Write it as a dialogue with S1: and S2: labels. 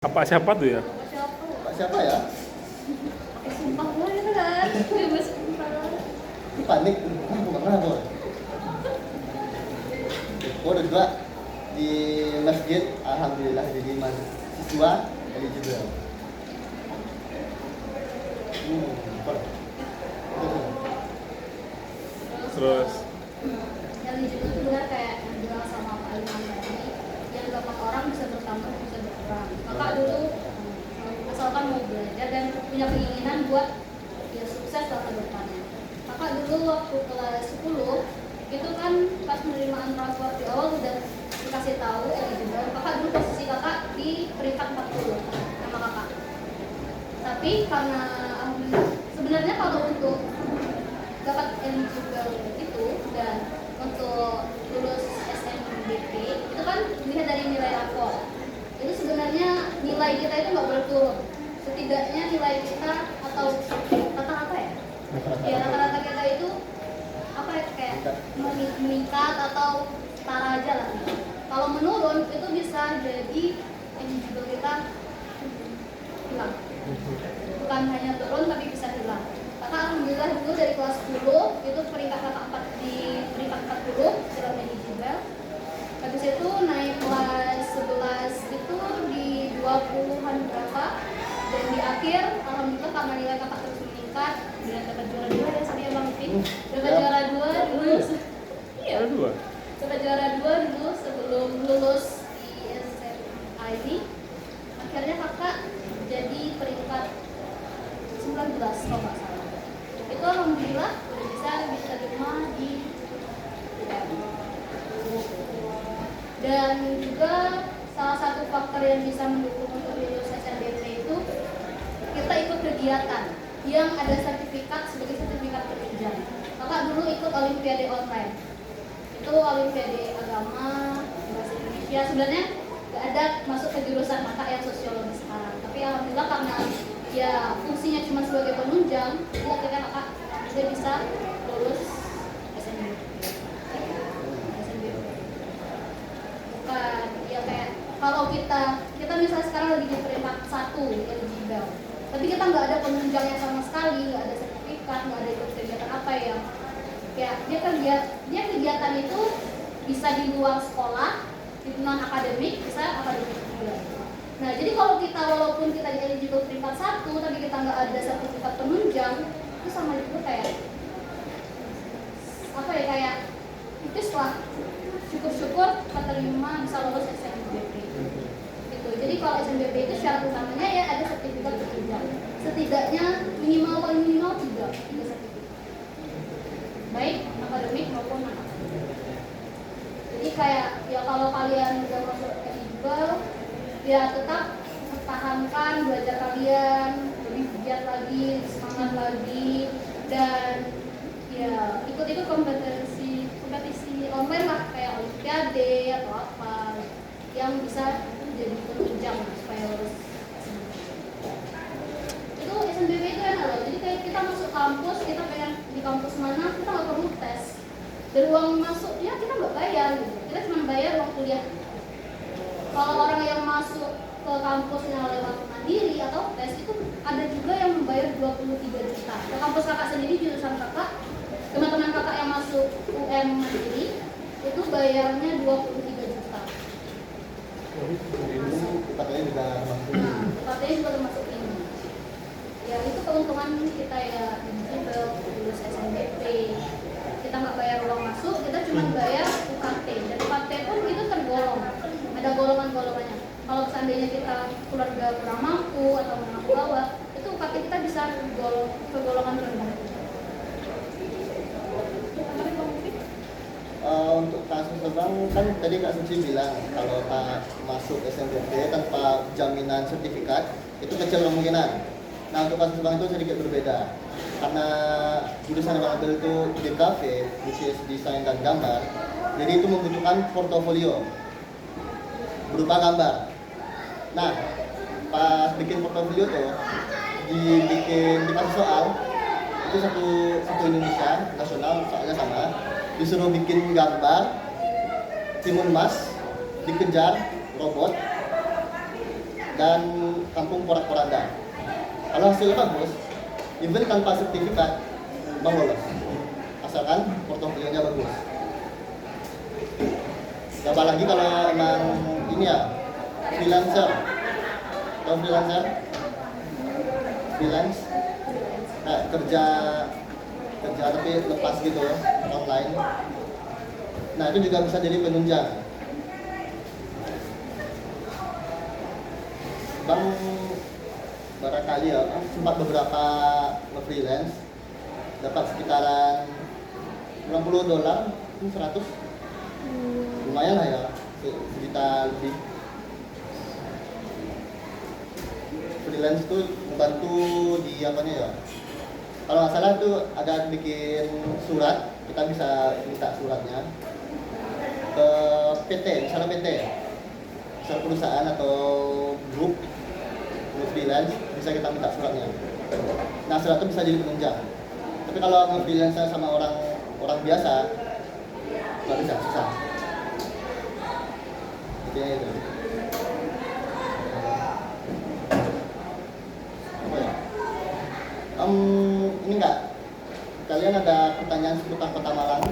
S1: Apa siapa tuh ya?
S2: Pak siapa ya?
S3: Sumpah gue itu kan bebas sumpah.
S2: Ini panik, aku nggak pernah tuh. Oh udah juga di masjid, alhamdulillah jadi mahasiswa eligible. Super.
S1: Terus
S3: Eligible itu benar kayak yang bilang sama Pak Ilman tadi, yang 8 orang bisa bertambah bisa berkurang. Kakak dulu asalkan mau belajar dan punya keinginan buat ya sukses lah ke depannya. Kakak dulu waktu kelas 10 itu kan pas penerimaan transfer di awal udah dikasih tahu eligible. Kakak dulu posisi kakak di peringkat 40 sama kakak. Tapi karena sebenarnya kalau untuk dapat eligible itu dan untuk lulus SNBP itu kan dilihat dari nilai rapor. Jadi sebenarnya nilai kita itu nggak boleh turun. Setidaknya nilai kita atau rata-rata ya? Ya rata-rata kita itu apa ya kayak meningkat atau setara aja lah. Kalau menurun itu bisa jadi eligible kita hilang. Bukan hanya turun tapi bisa hilang. Kakak alhamdulillah dulu dari kelas 10 itu peringkat kakak 4 di peringkat 40 sudah eligible. Habis itu naik kelas 11 itu di 20-an berapa, dan di akhir alhamdulillah karena nilai kakak terus meningkat dan dapat juara 2 ya tadi Bang Ipin. Dapat juara 2 dulu. Iya.
S1: ada dua.
S3: Dapat juara 2 dulu sebelum lulus di SMA ini. Akhirnya kakak jadi peringkat 19 kalau nggak salah. Itu alhamdulillah udah bisa diterima di dan juga salah satu faktor yang bisa mendukung untuk lulus SNBP itu kita ikut kegiatan yang ada sertifikat sebagai sertifikat penunjang. Kakak dulu ikut olimpiade online. Itu olimpiade agama bahasa Indonesia. Sebenarnya nggak ada masuk ke jurusan kakak yang sosiologi sekarang. Tapi alhamdulillah karena ya fungsinya cuma sebagai penunjang, jadi akhirnya kakak juga bisa lulus SNBP. Bukan ya kayak kalau kita misalnya sekarang lagi di peringkat 1 eligible, tapi kita nggak ada penunjangnya sama sekali, nggak ada sertifikat, nggak ada ikut kegiatan apa yang kayak dia kegiatan itu bisa di luar sekolah, di non akademik, bisa akademik juga. Nah, jadi kalau kita walaupun kita di eligible peringkat 1 tapi kita nggak ada sertifikat penunjang, itu sama juga kayak apa ya kayak itu lah syukur-syukur keterima bisa lolos SNBP gitu. Jadi kalau SNBP itu syarat utamanya ya ada sertifikat penunjang, setidaknya minimal 3 sertifikat, baik akademik maupun non akademik. Jadi kayak ya kalau kalian udah masuk eligible ya tetap pertahankan belajar kalian, lebih giat lagi, semangat lagi, dan ya ikut kompetisi online lah kayak olimpiade atau apa yang bisa jadi penunjang supaya lulus itu SNBP itu enak loh. Jadi kayak kita masuk kampus, kita pengen di kampus mana kita nggak perlu tes, dan uang masuknya kita nggak bayar gitu. Kita cuma bayar uang kuliah. Kalau orang yang masuk ke kampusnya lewat mandiri atau tes itu ada juga yang membayar 23 juta. Ke kampus kakak sendiri jurusan kakak, teman-teman kakak yang masuk UM mandiri itu bayarnya 23 juta.
S2: Katanya juga masuk.
S3: Nah, katanya juga termasuk ini. Ya itu keuntungan kita ya eligible lulus SNBP. Kita nggak bayar uang masuk, kita cuma bayar UKT. Dan UKT pun itu tergolong. Ada golongan-golongannya. Kalau seandainya kita keluarga kurang mampu atau menengah ke bawah, itu UKT kita bisa ke golongan rendah.
S2: Untuk kasus terbang kan tadi Kak Suci bilang kalau tak masuk SNBP tanpa jaminan sertifikat itu kecil kemungkinan. Nah untuk kasus terbang itu sedikit berbeda karena jurusan yang ambil itu DKV, which is desain dan gambar. Jadi itu membutuhkan portofolio berupa gambar. Nah pas bikin portofolio tuh dikasih soal itu satu Indonesia nasional soalnya sama, disuruh bikin gambar timun mas dikejar robot dan kampung porak-poranda. Kalau hasilnya bagus, even tanpa sertifikat, bang lolos. Asalkan portofolionya bagus. Apalagi kalau emang ini ya, freelancer. Tahu freelancer? Freelance? Nah, kerja tapi lepas gitu, online. Nah, itu juga bisa jadi penunjang. Bang barangkali ya, sempat beberapa freelance dapat sekitaran $90, 100, lumayan lah ya, sejuta lebih. Freelance tuh membantu di apanya ya, kalau nggak salah tuh ada bikin surat, kita bisa minta suratnya ke PT, misalnya perusahaan atau grup freelance, bisa kita minta suratnya. Nah, surat itu bisa jadi penunjang. Tapi kalau freelance sama orang biasa, nggak bisa, susah. Intinya itu. Apa ya? Ini enggak? Kalian ada pertanyaan seputar Kota Malang?